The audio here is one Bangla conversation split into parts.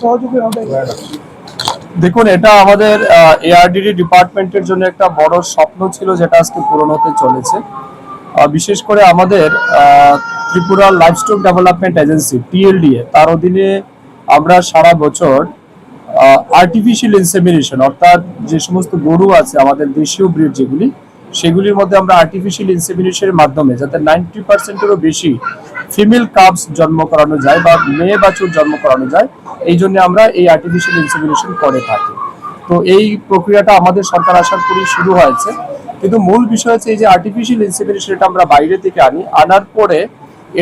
সহযোগী হবে? দেখুন, এটা আমাদের এআরডিডি ডিপার্টমেন্টের জন্য একটা বড় স্বপ্ন ছিল, যেটা আজকে পূরণ হতে চলেছে। বিশেষ করে আমাদের ত্রিপুরা লাইভস্টক ডেভেলপমেন্ট এজেন্সি টিএলডিএ, তার অধীনে আমরা সারা বছর আর্টিফিশিয়াল ইনসেমিনেশন, অর্থাৎ যে সমস্ত গরু আছে আমাদের দেশীয় ব্রিড যেগুলি, সেগুলির মধ্যে আমরা আর্টিফিশিয়াল ইনসেমিনেশনের মাধ্যমে যাতে 90%-এরও বেশি ফিমেল কাবস জন্ম করানো যায় বা মেয়ে বাছুর জন্ম করানো যায়, এই জন্য আমরা এই আর্টিফিশিয়াল ইনসেমিনেশন করে থাকি। তো এই প্রক্রিয়াটা আমাদের সরকার আসার পরেই শুরু হয়েছে, কিন্তু মূল বিষয় হচ্ছে এই যে আর্টিফিশিয়াল ইনসেমিনেশন, এটা আমরা বাইরে থেকে আনার পরে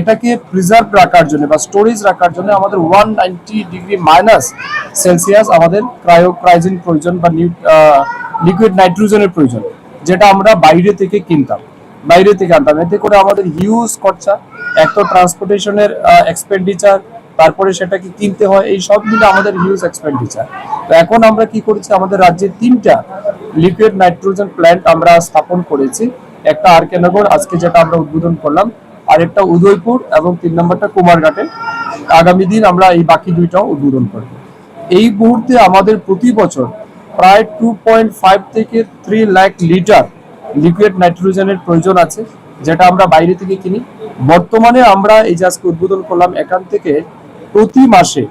এটাকে প্রিজার্ভ রাখার জন্য বা স্টোরেজ রাখার জন্য আমাদের 190°- আমাদের ক্রায়োক্রাইজিন প্রয়োজন বা লিকুইড নাইট্রোজেনের প্রয়োজন, যেটা আমরা বাইরে থেকে আনতাম। এতে করে আমাদের হিউজ খরচা, এক তো ট্রান্সপোর্টেশনের এক্সপেন্ডিচার, তারপরে সেটাকে কিনতে হয়, এই সব মিলে আমাদের হিউজ এক্সপেন্ডিচার। তো এখন আমরা কি করেছি, আমাদের রাজ্যে 3টা লিকুইড নাইট্রোজেন প্ল্যান্ট আমরা স্থাপন করেছি। একটা আরকে নগর আজকে যেটা আমরা উদ্বোধন করলাম, আরেকটা উদয়পুর, এবং 3 নম্বরটা কুমারঘাটে। আগামী দিন আমরা এই বাকি 2টাও উদ্বোধন করব। এই মুহূর্তে আমাদের প্রতি বছর প্রায় 2.5 থেকে 3 লাখ লিটার লিকুইড নাইট্রোজেনের প্রয়োজন আছে, যেটা আমরা বাইরে থেকে কিনি। বর্তমানে আমরা এই যে আজকে উদ্বোধন করলাম, এখান থেকে প্রতি মাসে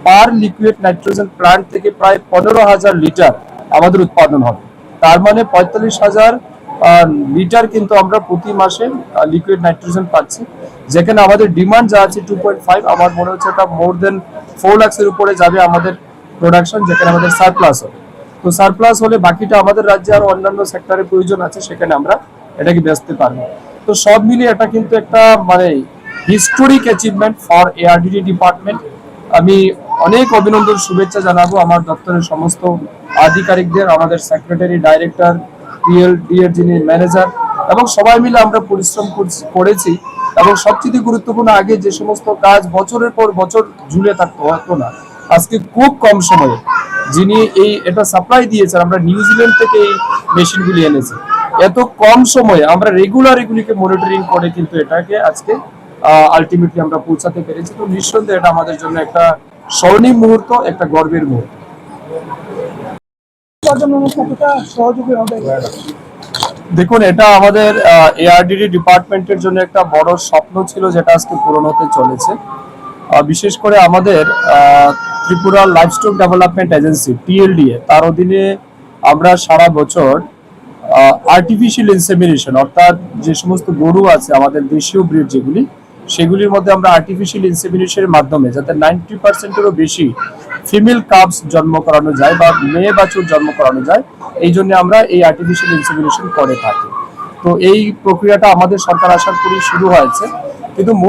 পার লিকুইড নাইট্রোজেন প্ল্যান্ট থেকে প্রায় 15,000 লিটার আমাদের উৎপাদন হবে। তার মানে 45,000 লিটার কিন্তু আমরা প্রতি মাসে লিকুইড নাইট্রোজেন পাচ্ছি, যেখানে আমাদের ডিমান্ড যা আছে 2.5, আমার মনে হচ্ছে এটা মোর দেন 4 লাখের উপরে যাবে আমাদের প্রোডাকশন, যেখানে আমাদের সারপ্লাস হবে। তো সারপ্লাস হলে বাকিটা আমাদের রাজ্যে আরো অন্যান্য সেক্টরে প্রয়োজন আছে, সেখানে আমরা এটাকে বেচতে পারবো। তো সব মিলিয়ে এটা কিন্তু একটা মানে historic achievement for ARDD department. আমি অনেক অভিনন্দন, শুভেচ্ছা জানাবো আমার দপ্তরের সমস্ত আধিকারিকদের, আমাদের সেক্রেটারি, ডাইরেক্টর, টিএলডি এর যিনি ম্যানেজার, এবং সবাই মিলে আমরা পরিশ্রম করেছি। এবং সবচেয়ে গুরুত্বপূর্ণ, আগে যে সমস্ত কাজ বছরের পর বছর ঝুলে থাকতে হতো না, আজকে খুব কম সময়ে যিনি এটা সাপ্লাই দিয়েছেন, আমরা নিউজিল্যান্ড থেকে এই মেশিনগুলি এনেছি, এত কম সময়ে আমরা রেগুলার এগুলিকে মনিটরিং করে কিন্তু এটাকে আজকে আলটিমেটলি আমরা পৌঁছাতে পেরেছি। তো নিঃসন্দেহে এটা আমাদের জন্য একটা স্বর্ণিম মুহূর্ত, একটা গর্বের মুহূর্ত। সহযোগী হবে? দেখুন, এটা আমাদের এআরডিডি ডিপার্টমেন্টের জন্য একটা বড় স্বপ্ন ছিল, যেটা আজকে পূরণ হতে চলেছে। বিশেষ করে আমাদের ত্রিপুরা লাইভস্টক ডেভেলপমেন্ট এজেন্সি টিএলডিএ, তার অধীনে আমরা সারা বছর আর্টিফিশিয়াল ইনসেমিনেশন, অর্থাৎ যে সমস্ত গরু আছে আমাদের দেশীয় ব্রিড যেগুলি, সেগুলির মধ্যে আমরা আর্টিফিশিয়াল ইনসেমিনেশনের মাধ্যমে যাতে 90%-এরও বেশি ফিমেল কাবস জন্ম করানো যায় বা মেয়ে বাছুর জন্ম করানো যায়, এই জন্য আমরা এই আর্টিফিশিয়াল ইনসেমিনেশন করে থাকি। তো এই প্রক্রিয়াটা আমাদের সরকার আসার পরেই শুরু হয়েছে, কিন্তু